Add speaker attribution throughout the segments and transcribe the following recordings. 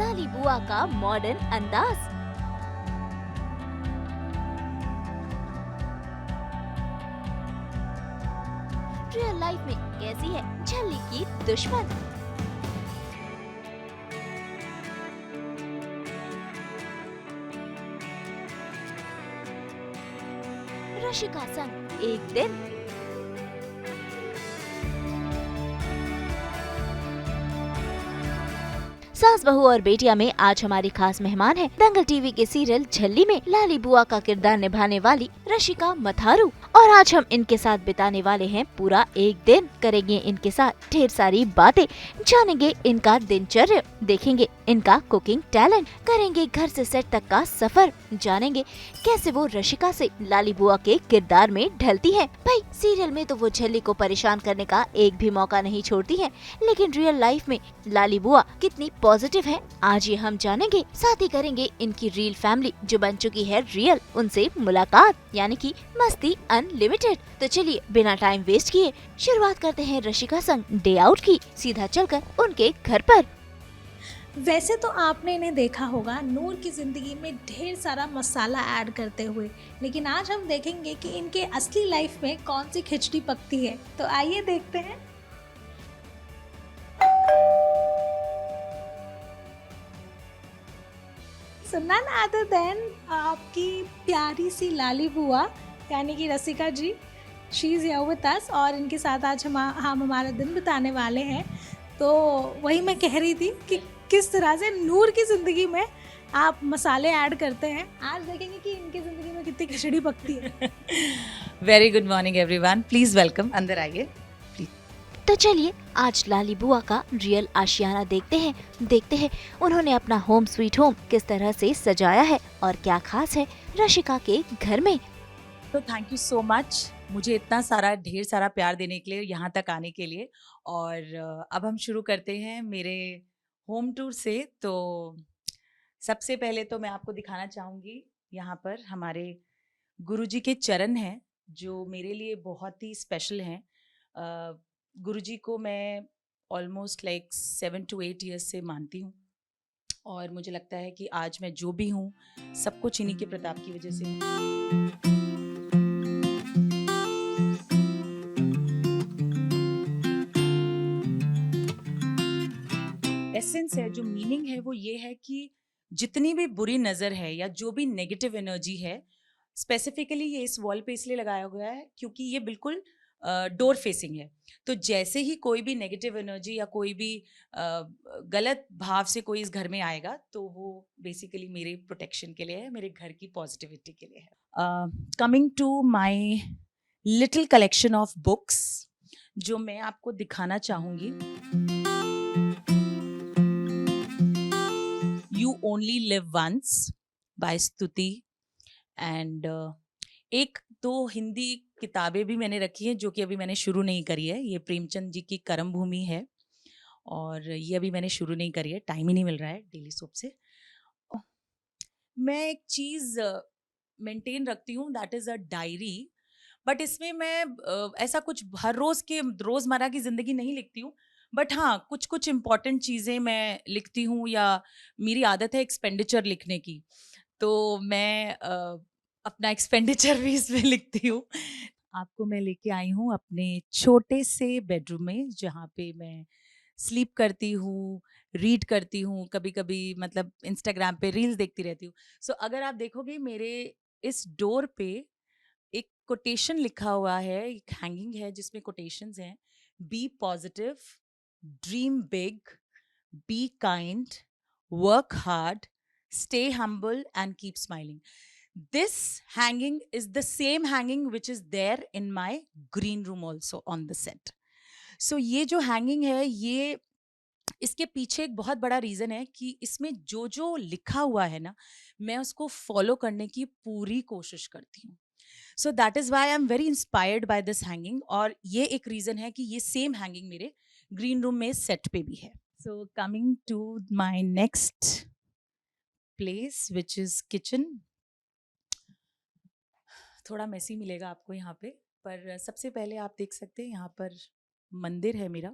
Speaker 1: लाली बुआ का मॉडर्न अंदाज। रियल लाइफ में कैसी है झल्ली की दुश्मन। रशिका संग एक दिन। सास बहू और बेटिया में आज हमारी खास मेहमान है दंगल टीवी के सीरियल झल्ली में लाली बुआ का किरदार निभाने वाली रशिका मथारू। और आज हम इनके साथ बिताने वाले हैं पूरा एक दिन। करेंगे इनके साथ ढेर सारी बातें, जानेंगे इनका दिनचर्या, देखेंगे इनका कुकिंग टैलेंट, करेंगे घर से सेट तक का सफर, जानेंगे कैसे वो रशिका से लाली बुआ के किरदार में ढलती हैं। भाई सीरियल में तो वो झल्ली को परेशान करने का एक भी मौका नहीं छोड़ती हैं, लेकिन रियल लाइफ में लाली बुआ कितनी पॉजिटिव है, आज ये हम जानेंगे। साथ ही करेंगे इनकी रियल फैमिली जो बन चुकी है रियल, उनसे मुलाकात, यानी कि मस्ती अनलिमिटेड। तो चलिए बिना टाइम वेस्ट किए शुरुआत करते हैं रशिका संग डे आउट की, सीधा चलकर उनके घर पर।
Speaker 2: वैसे तो आपने इन्हें देखा होगा नूर की ज़िंदगी में ढेर सारा मसाला ऐड करते हुए, लेकिन आज हम देखेंगे कि इनके असली लाइफ में कौन सी खिचड़ी पकती है। तो आइए देखते हैं। So none other than आपकी प्यारी सी लाली बुआ यानी कि Rasika ji, she is here with us, और इनके साथ आज हम हमारा दिन बिताने वाले हैं। तो वही मैं कह रही थी कि किस तरह से नूर की ज़िंदगी में आप मसाले ऐड करते हैं। आज देखेंगे कि इनकी ज़िंदगी में कितनी खिचड़ी पकती है।
Speaker 3: Very good morning everyone, please welcome, अंदर आइए।
Speaker 1: तो चलिए आज लाली बुआ का रियल आशियाना देखते हैं उन्होंने अपना होम स्वीट होम किस तरह से सजाया है और क्या खास है रशिका के घर में।
Speaker 3: तो थैंक यू सो मच मुझे इतना सारा ढेर सारा प्यार देने के लिए, यहाँ तक आने के लिए। और अब हम शुरू करते हैं मेरे होम टूर से। तो सबसे पहले तो मैं आपको दिखाना चाहूँगी, यहाँ पर हमारे गुरुजी के चरण हैं जो मेरे लिए बहुत ही स्पेशल हैं। गुरुजी को मैं ऑलमोस्ट लाइक 7 to 8 ईयर्स से मानती हूँ, और मुझे लगता है कि आज मैं जो भी हूँ सब कुछ इन्हीं के प्रताप की वजह से हूँ। एसेंस है, जो मीनिंग है वो ये है कि जितनी भी बुरी नज़र है या जो भी नेगेटिव एनर्जी है, स्पेसिफिकली ये इस वॉल पे इसलिए लगाया गया है क्योंकि ये बिल्कुल डोर फेसिंग है। तो जैसे ही कोई भी नेगेटिव एनर्जी या कोई भी गलत भाव से कोई इस घर में आएगा तो वो बेसिकली मेरे प्रोटेक्शन के लिए है, मेरे घर की पॉजिटिविटी के लिए है। Coming to my little collection of books जो मैं आपको दिखाना चाहूँगी। You only live once by Stuti, and एक दो हिंदी किताबें भी मैंने रखी हैं जो कि अभी मैंने शुरू नहीं करी है। ये प्रेमचंद जी की कर्म भूमि है और ये अभी मैंने शुरू नहीं करी है, टाइम ही नहीं मिल रहा है डेली सोप से। मैं एक चीज़ मेंटेन रखती हूँ, that is a diary. But इसमें मैं ऐसा कुछ हर रोज़ के रोज़मर्रा की ज़िंदगी नहीं लिखती हूँ, बट हाँ कुछ कुछ इम्पॉर्टेंट चीज़ें मैं लिखती हूँ, या मेरी आदत है एक्सपेंडिचर लिखने की, तो मैं अपना एक्सपेंडिचर भी इसमें लिखती हूँ। आपको मैं लेके आई हूँ अपने छोटे से बेडरूम में जहाँ पे मैं स्लीप करती हूँ, रीड करती हूँ, कभी कभी मतलब इंस्टाग्राम पे रील्स देखती रहती हूँ। सो अगर आप देखोगे मेरे इस डोर पे एक कोटेशन लिखा हुआ है, एक हैंगिंग है जिसमें कोटेशंस हैं। Be positive, dream big, be kind, work hard, stay humble and keep smiling. This hanging is the same hanging which is there in my green room also on the set. So ये जो hanging है, ये इसके पीछे एक बहुत बड़ा reason है कि इसमें जो जो लिखा हुआ है ना, मैं उसको फॉलो करने की पूरी कोशिश करती हूँ। So that is why I am very inspired by this hanging, और ये एक रीज़न है कि ये सेम हैंगिंग मेरे ग्रीन रूम में सेट पे भी है। So coming to my next place which is kitchen. थोड़ा मेसी मिलेगा आपको यहाँ पे, पर सबसे पहले आप देख सकते हैं यहाँ पर मंदिर है मेरा।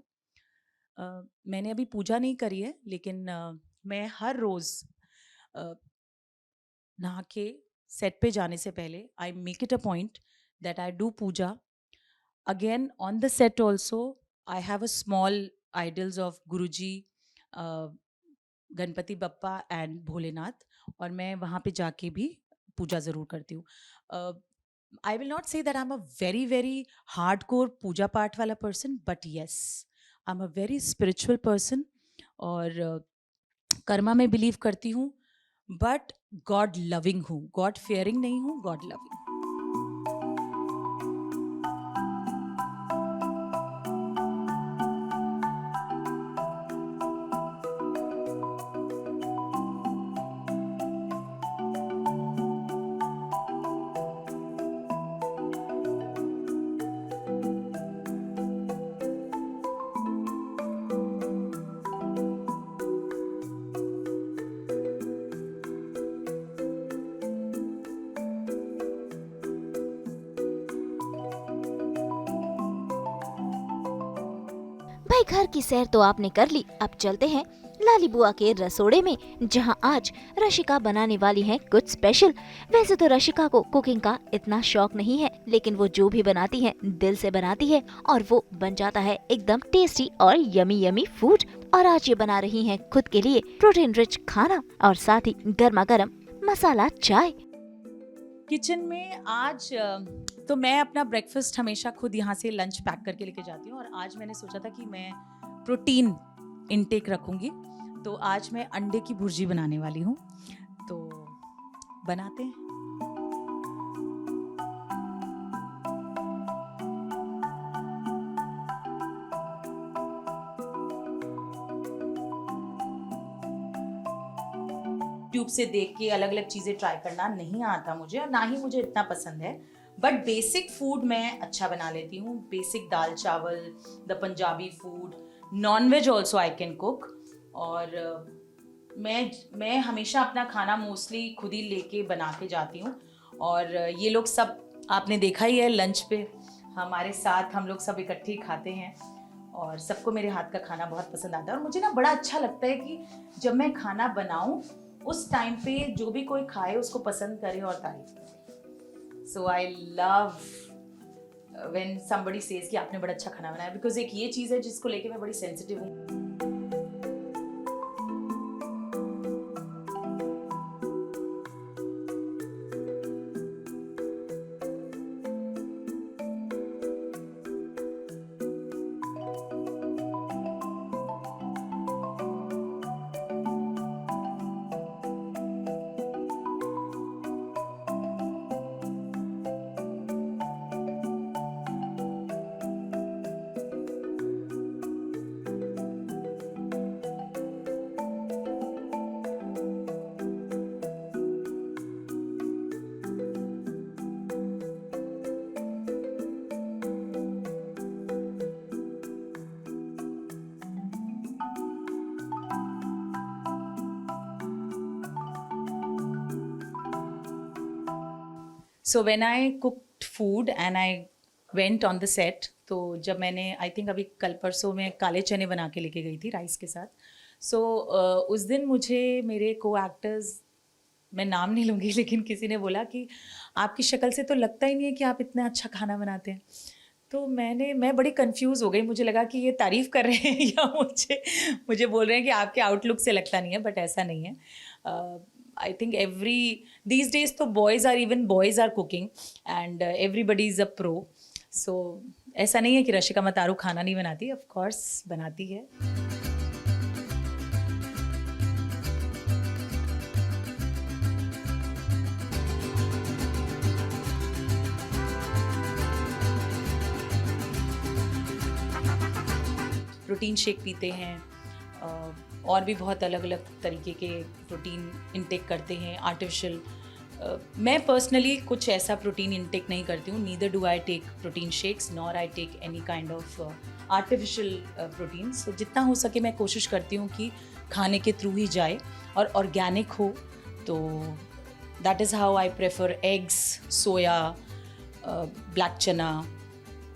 Speaker 3: मैंने अभी पूजा नहीं करी है, लेकिन मैं हर रोज़ नहा के सेट पे जाने से पहले I make it a point that I do puja. Again, on the set also, I have a small idols of Guruji, Ganpati Bappa and Bholenath, और मैं वहाँ पे जाके भी पूजा ज़रूर करती हूँ. I will not say that I am a very very hard core पूजा पाठ वाला person, but yes, I am a very spiritual person. और कर्मा में बिलीव करती हूँ, बट गॉड लविंग हूँ. गॉड फेयरिंग नहीं हूँ, गॉड लविंग.
Speaker 1: भाई घर की सैर तो आपने कर ली, अब चलते हैं लाली बुआ के रसोड़े में, जहां आज रशिका बनाने वाली हैं कुछ स्पेशल. वैसे तो रशिका को कुकिंग का इतना शौक नहीं है, लेकिन वो जो भी बनाती है दिल से बनाती है और वो बन जाता है एकदम टेस्टी और यमी यमी फूड. और आज ये बना रही हैं खुद के लिए प्रोटीन रिच खाना और साथ ही गर्मा गर्म मसाला चाय.
Speaker 3: किचन में आज तो मैं अपना ब्रेकफास्ट हमेशा खुद यहाँ से लंच पैक करके लेके जाती हूँ, और आज मैंने सोचा था कि मैं प्रोटीन इनटेक रखूँगी, तो आज मैं अंडे की भुर्जी बनाने वाली हूँ. तो बनाते हैं. ट्यूब से देख के अलग अलग चीज़ें ट्राई करना नहीं आता मुझे, और ना ही मुझे इतना पसंद है. बट बेसिक फूड मैं अच्छा बना लेती हूँ. बेसिक दाल चावल, the Punjabi food, non veg also I can cook. और मैं हमेशा अपना खाना मोस्टली खुद ही लेके बना के जाती हूँ. और ये लोग सब आपने देखा ही है, लंच पे हमारे साथ हम लोग सब इकट्ठे ही खाते हैं, और सबको मेरे हाथ का खाना बहुत पसंद आता है. और मुझे ना बड़ा अच्छा लगता है कि जब मैं खाना बनाऊँ उस टाइम पे जो भी कोई खाए उसको पसंद करे और तारीफ करे. So I love when somebody says कि आपने बड़ा अच्छा खाना बनाया, बिकॉज एक ये चीज़ है जिसको लेके मैं बड़ी सेंसिटिव हूँ. So when I cooked food and I went on the set, तो जब मैंने आई थिंक अभी कल परसों में काले चने बना के लेके गई थी राइस के साथ. सो उस दिन मुझे मेरे को एक्टर्स, मैं नाम नहीं लूँगी, लेकिन किसी ने बोला कि आपकी शक्ल से तो लगता ही नहीं है कि आप इतना अच्छा खाना बनाते हैं. तो मैं बड़ी कंफ्यूज हो गई. मुझे लगा कि ये तारीफ़ कर रहे हैं या मुझे बोल रहे हैं कि आपके आउटलुक से लगता नहीं है, बट ऐसा नहीं है. I think these days तो even boys are cooking and everybody is a pro. So ऐसा नहीं है कि रशिका मतारू खाना नहीं बनाती, of course बनाती है. प्रोटीन शेक पीते हैं, और भी बहुत अलग अलग तरीके के प्रोटीन इंटेक करते हैं आर्टिफिशियल. मैं पर्सनली कुछ ऐसा प्रोटीन इंटेक नहीं करती हूँ. Neither do I take protein shakes nor I take any kind of artificial protein. So जितना हो सके मैं कोशिश करती हूँ कि खाने के थ्रू ही जाए और ऑर्गेनिक हो. तो that is how I prefer eggs, soya, black चना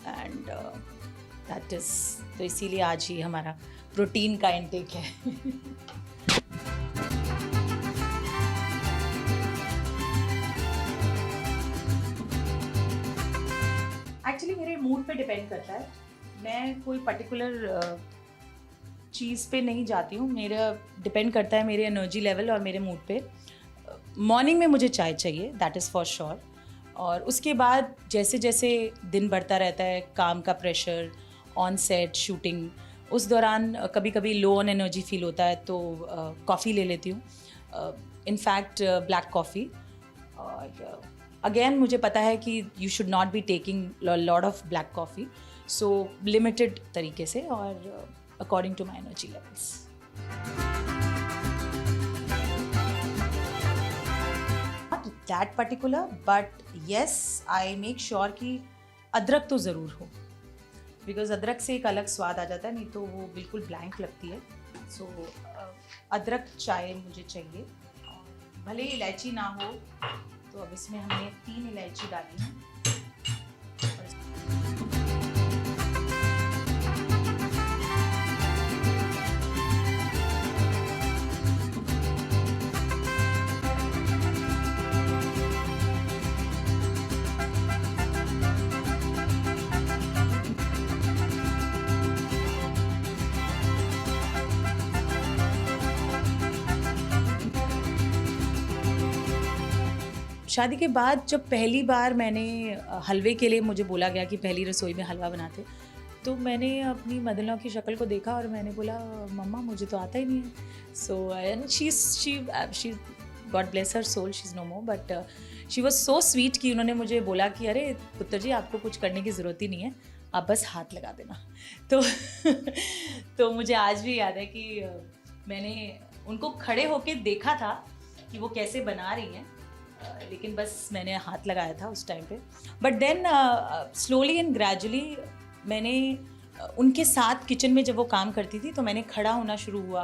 Speaker 3: एंड दैट इज़. तो इसीलिए आज ही हमारा प्रोटीन का इंटेक है. एक्चुअली मेरे मूड पे डिपेंड करता है. मैं कोई पर्टिकुलर चीज़ पे नहीं जाती हूँ. मेरा डिपेंड करता है मेरे एनर्जी लेवल और मेरे मूड पे. मॉर्निंग में मुझे चाय चाहिए, दैट इज़ फॉर श्योर. और उसके बाद जैसे जैसे दिन बढ़ता रहता है, काम का प्रेशर, ऑन सेट शूटिंग, उस दौरान कभी कभी लो ऑन एनर्जी फील होता है तो कॉफ़ी ले लेती हूँ. In fact black coffee. और अगेन मुझे पता है कि you should not be taking lot of black coffee, so limited तरीके से और according to my energy levels. Not that particular, but yes, I make sure कि अदरक तो ज़रूर हो, बिकॉज अदरक से एक अलग स्वाद आ जाता है, नहीं तो वो बिल्कुल ब्लैंक लगती है. सो अदरक चाय मुझे चाहिए. और भले ही इलायची ना हो तो अब इसमें हमने 3 इलायची डाली है. शादी के बाद जब पहली बार मैंने हलवे के लिए मुझे बोला गया कि पहली रसोई में हलवा बनाते, तो मैंने अपनी मदर इन लॉ की शक्ल को देखा और मैंने बोला मम्मा मुझे तो आता ही नहीं है. So she god bless her soul, she is no more, but she was so sweet कि उन्होंने मुझे बोला कि अरे पुत्र जी आपको कुछ करने की ज़रूरत ही नहीं है, आप बस हाथ लगा देना. तो मुझे आज भी याद है कि मैंने उनको खड़े होके देखा था कि वो कैसे बना रही हैं, लेकिन बस मैंने हाथ लगाया था उस टाइम पे. But then slowly and gradually मैंने उनके साथ किचन में जब वो काम करती थी तो मैंने खड़ा होना शुरू हुआ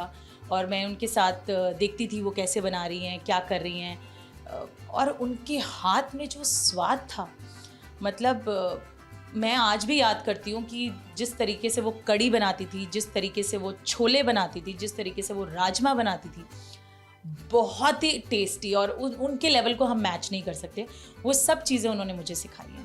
Speaker 3: और मैं उनके साथ देखती थी वो कैसे बना रही हैं, क्या कर रही हैं. और उनके हाथ में जो स्वाद था, मतलब मैं आज भी याद करती हूँ कि जिस तरीके से वो कड़ी बनाती थी, जिस तरीके से वो छोले बनाती थी, जिस तरीके से वो राजमा बनाती थी, बहुत ही टेस्टी. और उनके लेवल को हम मैच नहीं कर सकते. वो सब चीज़ें उन्होंने मुझे सिखाई हैं.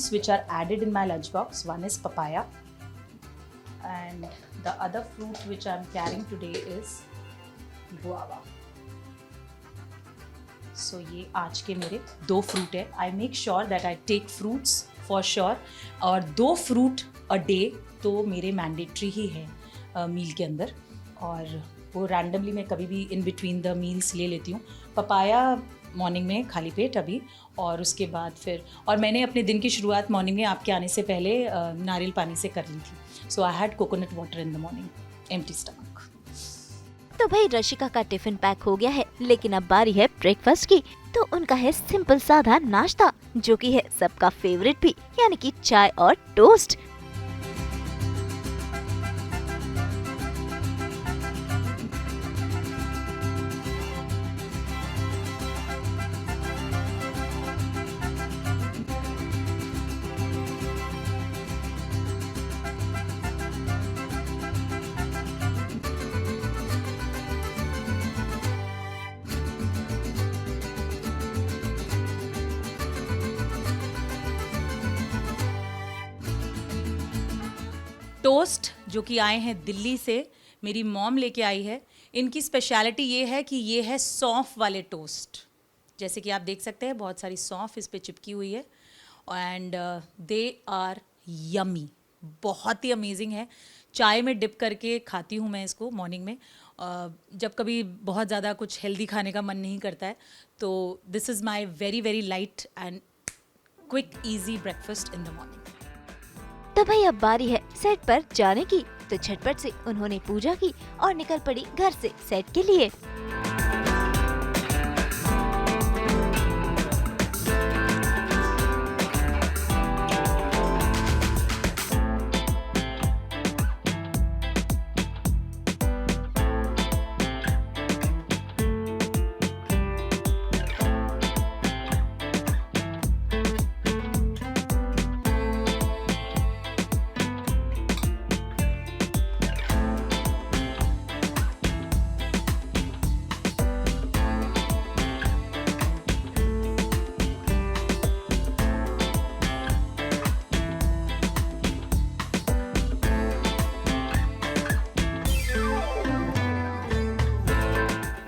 Speaker 3: Which are added in my lunchbox. One is papaya, and the other fruit which I'm carrying today is guava. So ये आज के मेरे 2 फ्रूट है. I make sure that I take fruits for sure, और 2 फ्रूट a day तो मेरे mandatory ही है मील के अंदर, और वो रैंडमली मैं कभी भी इन बिटवीन द मील्स ले लेती हूँ. पपाया मॉर्निंग में खाली पेट अभी, और उसके बाद फिर, और मैंने अपने दिन की शुरुआत मॉर्निंग में आपके आने से पहले नारियल पानी से कर ली थी. So I had coconut water in the morning, empty stomach.
Speaker 1: तो भाई रशिका का टिफिन पैक हो गया है, लेकिन अब बारी है ब्रेकफास्ट की. तो उनका है सिंपल साधा नाश्ता, जो कि है सबका फेवरेट भी, यानी कि चाय और टोस्ट.
Speaker 3: टोस्ट जो कि आए हैं दिल्ली से, मेरी मॉम लेके आई है. इनकी स्पेशलिटी ये है कि ये है सौंफ वाले टोस्ट. जैसे कि आप देख सकते हैं बहुत सारी सौंफ इस पे चिपकी हुई है, एंड दे आर यमी, बहुत ही अमेजिंग है. चाय में डिप करके खाती हूँ मैं इसको मॉर्निंग में, जब कभी बहुत ज़्यादा कुछ हेल्दी खाने का मन नहीं करता है. तो this is my very very light and quick easy breakfast in the morning.
Speaker 1: तो भाई अब बारी है सेट पर जाने की. तो झटपट से उन्होंने पूजा की और निकल पड़ी घर से सेट के लिए.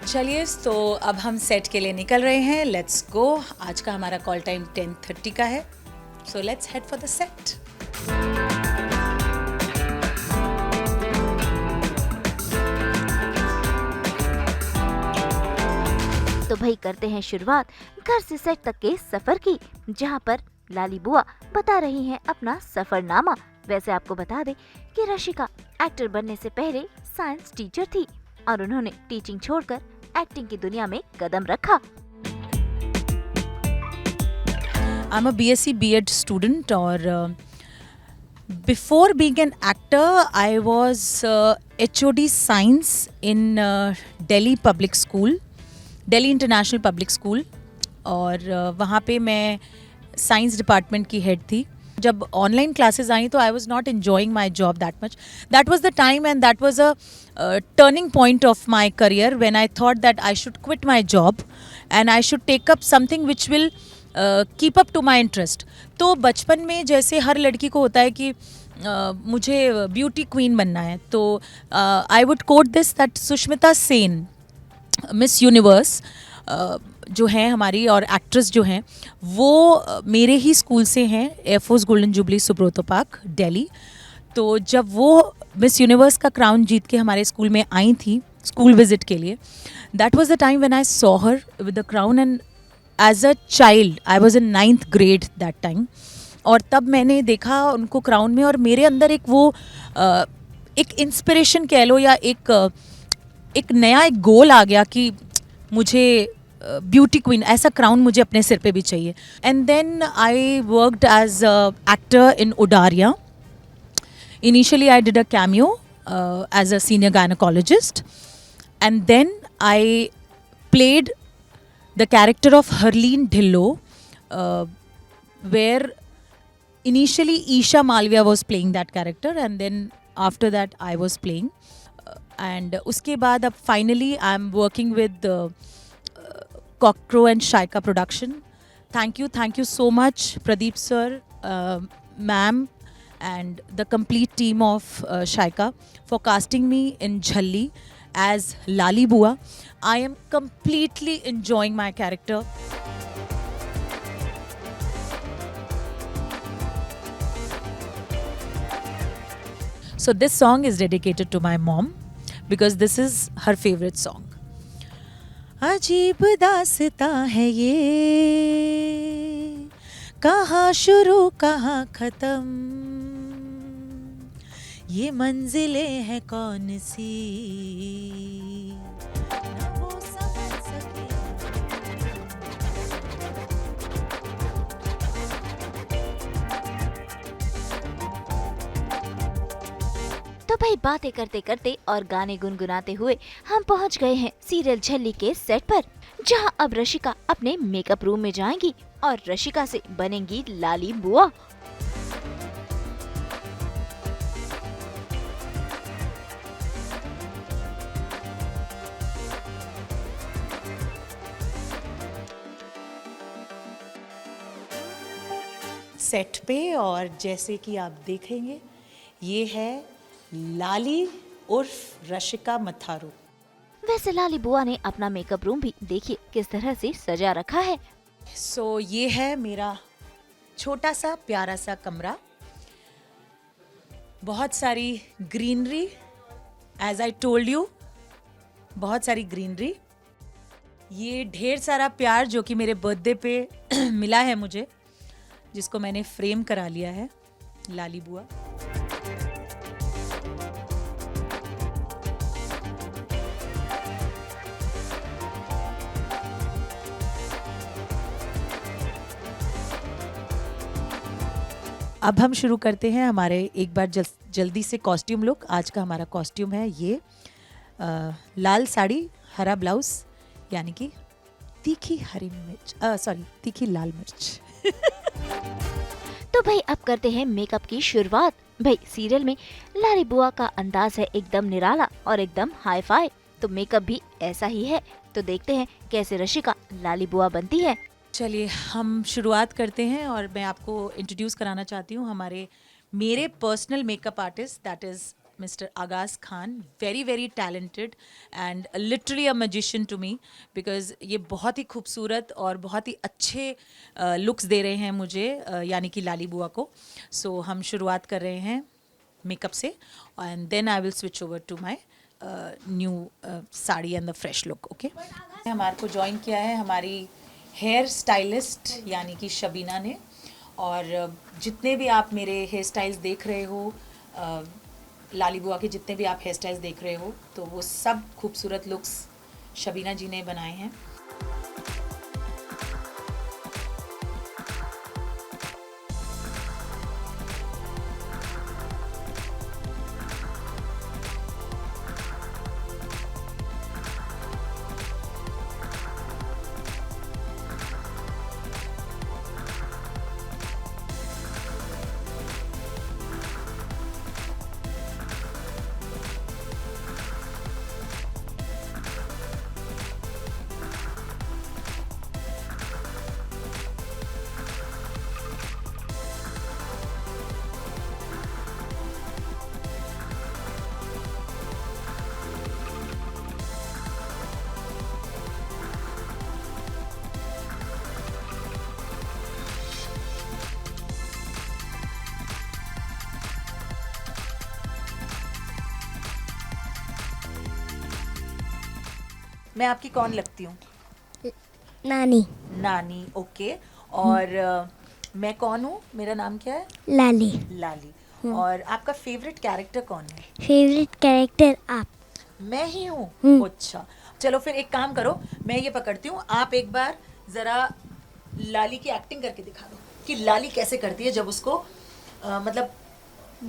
Speaker 3: चलिए, तो अब हम सेट के लिए निकल रहे हैं. Let's go. आज का हमारा कॉल टाइम 10:30 का है. So let's head for the set.
Speaker 1: तो भाई करते हैं शुरुआत घर से सेट तक के सफर की, जहाँ पर लाली बुआ बता रही हैं अपना सफरनामा. वैसे आपको बता दें कि रशिका एक्टर बनने से पहले साइंस टीचर थी और उन्होंने टीचिंग छोड़कर एक्टिंग की दुनिया में कदम रखा.
Speaker 3: I'm a BSc B.Ed student, और before being an actor, I was HOD Science in Delhi Public School, Delhi International Public School, और वहाँ पे मैं साइंस डिपार्टमेंट की हेड थी. जब ऑनलाइन क्लासेस आई तो I was not enjoying my job that much. That was the time and that was a turning point of my career when I thought that I should quit my job and I should take up something which will keep up to my interest. तो बचपन में जैसे हर लड़की को होता है कि मुझे ब्यूटी क्वीन बनना है, तो I would quote this that Sushmita Sen, miss universe जो हैं हमारी और एक्ट्रेस जो हैं, वो मेरे ही स्कूल से हैं, air force golden jubilee Subroto park, Delhi. तो जब वो मिस यूनिवर्स का क्राउन जीत के हमारे स्कूल में आई थी स्कूल विजिट के लिए, that was the time when I saw her with the crown. And as a child I was in 9th grade दैट टाइम, और तब मैंने देखा उनको क्राउन में, और मेरे अंदर एक वो एक इंस्पिरेशन कह लो या एक नया एक गोल आ गया कि मुझे ब्यूटी क्वीन ऐसा क्राउन मुझे अपने सिर पे भी चाहिए. And then I worked as actor in Udaariyaan. Initially I did a cameo as a senior gynaecologist, and then I played the character of Harleen Dhillon, where initially Isha Malviya was playing that character, and then after that I was playing. And uske baad ab finally I am working with Cockcrow and Shaika production. Thank you so much Pradeep sir, ma'am, and the complete team of Shaika for casting me in Jhalli as Lali Bua. I am completely enjoying my character. So this song is dedicated to my mom because this is her favorite song. अजीब दास्तां है ये, कहाँ शुरू कहाँ खत्म, ये मंजिलें हैं कौन सी, न वो समझ सके.
Speaker 1: तो भाई बातें करते करते और गाने गुनगुनाते हुए हम पहुंच गए हैं सीरियल झल्ली के सेट पर, जहां अब रशिका अपने मेकअप रूम में जाएंगी और रशिका से बनेंगी लाली बुआ.
Speaker 3: सेट पे, और जैसे कि आप देखेंगे ये है लाली उर्फ रशिका मथारू.
Speaker 1: वैसे लाली बुआ ने अपना मेकअप रूम भी देखिए किस तरह से सजा रखा है.
Speaker 3: सो ये है मेरा छोटा सा प्यारा सा कमरा. बहुत सारी greenery, as I told you, बहुत सारी ग्रीनरी. ये ढेर सारा प्यार जो कि मेरे बर्थडे पे मिला है मुझे, जिसको मैंने फ्रेम करा लिया है, लाली बुआ. अब हम शुरू करते हैं हमारे एक बार जल्दी से कॉस्ट्यूम लुक. आज का हमारा कॉस्ट्यूम है ये लाल साड़ी, हरा ब्लाउज, यानी कि तीखी हरी मिर्च, सॉरी तीखी लाल मिर्च.
Speaker 1: तो भाई अब करते हैं मेकअप की शुरुआत. भाई सीरियल में लाली बुआ का अंदाज है एकदम निराला और एकदम हाई फाई, तो मेकअप भी ऐसा ही है. तो देखते हैं कैसे रशिका लाली बुआ बनती है.
Speaker 3: चलिए हम शुरुआत करते हैं, और मैं आपको इंट्रोड्यूस कराना चाहती हूँ मेरे personal makeup artist, that is Mr. Agaz Khan, very talented and literally a magician to me, because ये बहुत ही खूबसूरत और बहुत ही अच्छे लुक्स दे रहे हैं मुझे, यानी कि लाली बुआ को. सो हम शुरुआत कर रहे हैं मेकअप से, and then I will switch over to my new sari and the fresh look. Okay, हमारे को ज्वाइन किया है हमारी हेयर स्टाइलिस्ट यानी कि शबीना ने. और जितने भी आप मेरे हेयर स्टाइल्स देख रहे हो, लाली बुआ के जितने भी आप हेयर स्टाइल्स देख रहे हो, तो वो सब खूबसूरत लुक्स शबीना जी ने बनाए हैं. मैं आपकी कौन लगती हूँ?
Speaker 4: नानी।
Speaker 3: नानी. ओके. और मैं कौन हूँ? मेरा नाम क्या है?
Speaker 4: लाली।
Speaker 3: लाली. और आपका फेवरेट कैरेक्टर कौन है?
Speaker 4: फेवरेट कैरेक्टर आप।
Speaker 3: मैं ही हूँ. अच्छा, चलो फिर एक काम करो, मैं ये पकड़ती हूँ, आप एक बार जरा लाली की एक्टिंग करके दिखा दो कि लाली कैसे करती है जब उसको मतलब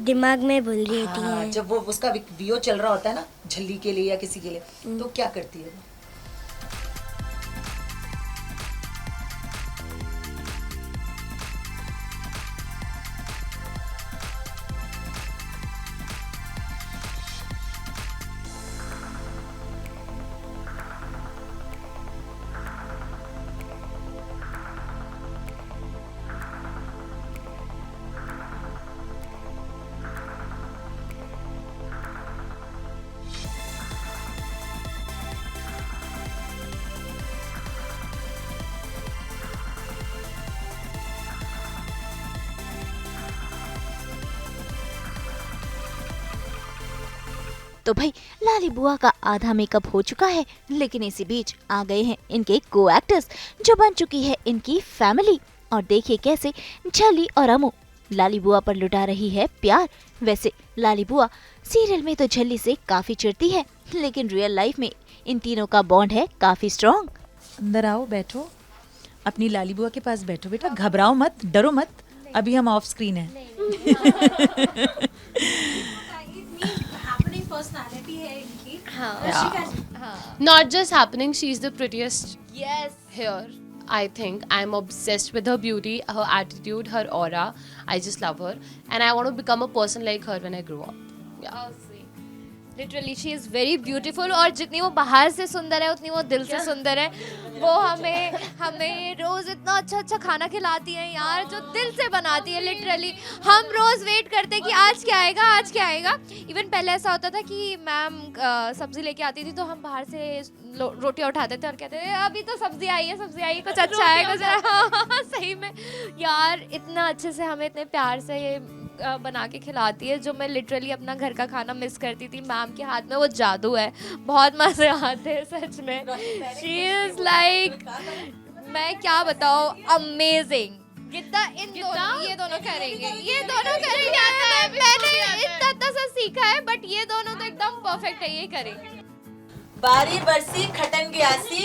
Speaker 4: दिमाग में भूल रही होती
Speaker 3: हाँ,
Speaker 4: है।
Speaker 3: जब वो उसका वीओ चल रहा होता है ना, झल्ली के लिए या किसी के लिए, तो क्या करती है वो?
Speaker 1: तो भाई लाली बुआ का आधा मेकअप हो चुका है, लेकिन इसी बीच आ गए हैं इनके को एक्टर्स, जो बन चुकी है इनकी फैमिली. और देखिए कैसे झली और अमू लाली बुआ पर लुटा रही है प्यार. वैसे लाली बुआ सीरियल में तो झल्ली से काफी चिढ़ती है, लेकिन रियल लाइफ में इन तीनों का बॉन्ड है काफी स्ट्रॉन्ग.
Speaker 3: अंदर आओ, बैठो, अपनी लाली बुआ के पास बैठो बेटा, घबराओ मत, डरो मत, अभी हम ऑफ स्क्रीन है.
Speaker 2: पर्सनालिटी है इनकी.
Speaker 5: Not just happening, she's the prettiest. Yes. Here, I think I'm obsessed with her beauty, her attitude, her aura. I just love her, and I want to become a person like her when I grow up. Yeah.
Speaker 6: Literally she is very beautiful. और जितनी वो बाहर से सुंदर है उतनी वो दिल से सुंदर है. वो हमें रोज़ इतना अच्छा खाना खिलाती है यार, जो दिल से बनाती है. लिटरली हम रोज़ वेट करते हैं कि आज क्या आएगा. इवन पहले ऐसा होता था कि मैम सब्ज़ी लेके आती थी तो हम बाहर से रोटियां उठाते थे और कहते थे अभी तो सब्ज़ी आई है, कुछ अच्छा है, कुछ. हाँ सही में यार, इतना अच्छे से हमें इतने प्यार से ये बना के खिलाती है, जो मैं लिटरली अपना घर का खाना मिस करती थी. मैम के हाथ में वो जादू है, बहुत मजे आते हैं सच में. शी इज लाइक, मैं क्या बताऊँ, अमेजिंग. ये दोनों करेंगे. मैंने इतना सा सीखा है, बट ये दोनों तो एकदम परफेक्ट है, ये करेंगे.
Speaker 3: बारी बरसी खटन गयासी,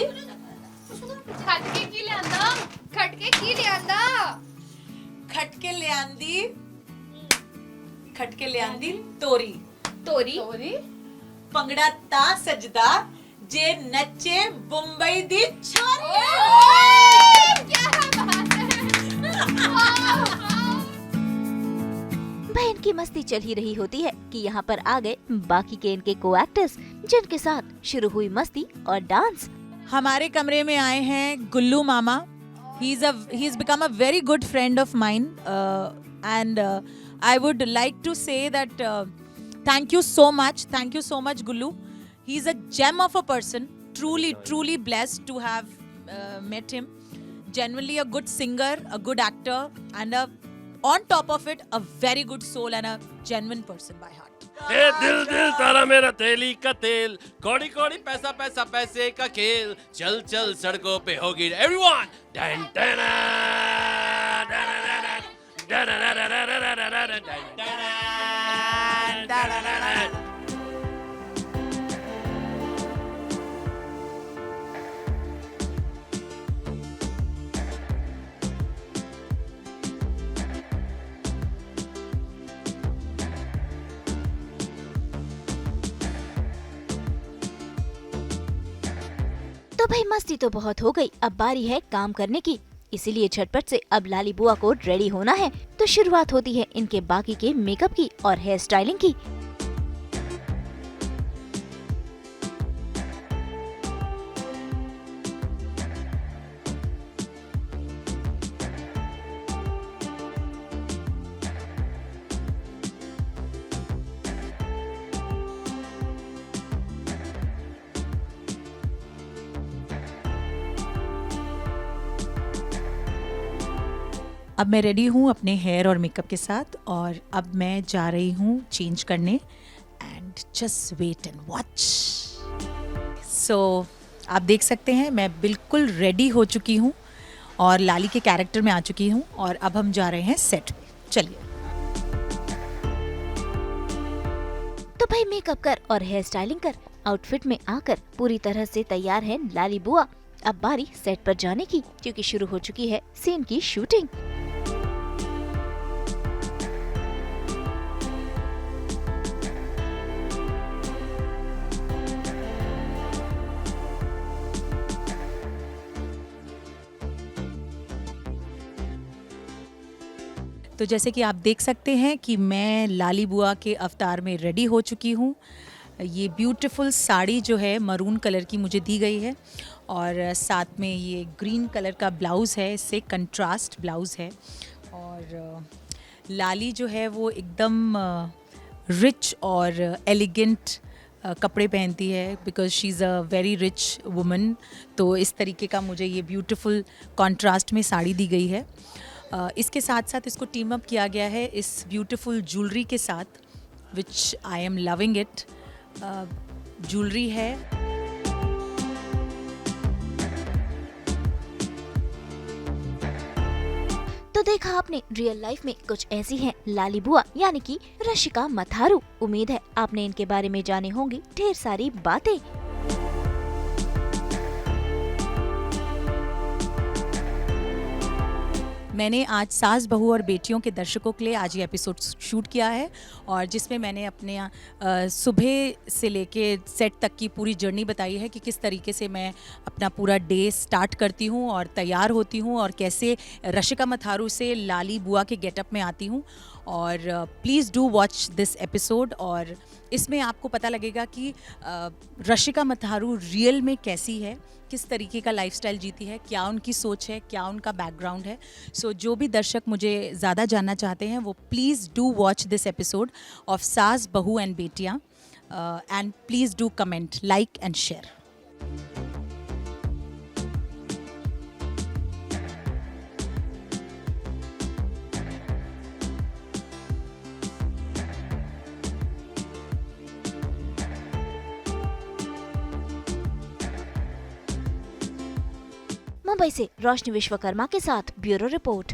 Speaker 6: खटके की
Speaker 3: खटके ले आंदी तोरी पंगड़ा ता सजदा जे नचे मुंबई दी छोरी.
Speaker 1: भाई इनकी मस्ती चल ही रही होती है कि यहाँ पर आ गए बाकी के इनके को एक्टर्स, जिनके साथ शुरू हुई मस्ती और डांस.
Speaker 3: हमारे कमरे में आए हैं गुल्लू मामा. He's become a very good friend of mine, and I would like to say that Thank you so much. Thank you so much, Gullu. He's a gem of a person. Truly blessed to have met him. Genuinely a good singer, a good actor, and on top of it, a very good soul and a genuine person by heart.
Speaker 7: ए दिल दिल तारा मेरा तेली का तेल, कौड़ी कौड़ी पैसा पैसा पैसे का खेल, चल चल सड़कों पे होगी एवरीवन डन डन
Speaker 1: तो भाई मस्ती तो बहुत हो गई, अब बारी है काम करने की। इसीलिए झटपट से अब लाली बुआ को रेडी होना है। तो शुरुआत होती है इनके बाकी के मेकअप की और हेयर स्टाइलिंग की।
Speaker 3: अब मैं रेडी हूँ अपने हेयर और मेकअप के साथ और अब मैं जा रही हूँ चेंज करने and just wait and watch. So आप देख सकते हैं मैं बिल्कुल रेडी हो चुकी हूँ और लाली के कैरेक्टर में आ चुकी हूँ और अब हम जा रहे हैं सेट पे। चलिए।
Speaker 1: तो भाई मेकअप कर और हेयर स्टाइलिंग कर, आउटफिट में आकर पूरी तरह से तैयार है लाली बुआ। अब बारी सेट पर जाने की, क्योंकि शुरू हो चुकी है सीन की शूटिंग।
Speaker 3: तो जैसे कि आप देख सकते हैं कि मैं लाली बुआ के अवतार में रेडी हो चुकी हूँ। ये ब्यूटीफुल साड़ी जो है मरून कलर की मुझे दी गई है और साथ में ये ग्रीन कलर का ब्लाउज़ है, इससे कंट्रास्ट ब्लाउज़ है। और लाली जो है वो एकदम रिच और एलिगेंट कपड़े पहनती है because she is a very rich woman. तो इस तरीके का मुझे ये ब्यूटीफुल कॉन्ट्रास्ट में साड़ी दी गई है। इसके साथ साथ इसको टीम अप किया गया है इस ब्यूटीफुल ज्वेलरी के साथ, which I am loving it. Jewellery है
Speaker 1: तो देखा आपने, रियल लाइफ में कुछ ऐसी हैं लाली बुआ यानी कि रशिका मथारू। उम्मीद है आपने इनके बारे में जाने होंगी ढेर सारी बातें।
Speaker 3: मैंने आज सास बहू और बेटियों के दर्शकों के लिए आज ये एपिसोड शूट किया है और जिसमें मैंने अपने सुबह से लेके सेट तक की पूरी जर्नी बताई है कि किस तरीके से मैं अपना पूरा डे स्टार्ट करती हूँ और तैयार होती हूँ और कैसे रशिका मथारू से लाली बुआ के गेटअप में आती हूँ। और please do watch this episode और इसमें आपको पता लगेगा कि रशिका मथारू रियल में कैसी है, किस तरीके का लाइफस्टाइल जीती है, क्या उनकी सोच है, क्या उनका बैकग्राउंड है। सो जो भी दर्शक मुझे ज़्यादा जानना चाहते हैं वो please do watch this episode of सास बहू एंड बेटियाँ and please do comment, like and share.
Speaker 1: Mumbai से रोशनी विश्वकर्मा के साथ ब्यूरो रिपोर्ट।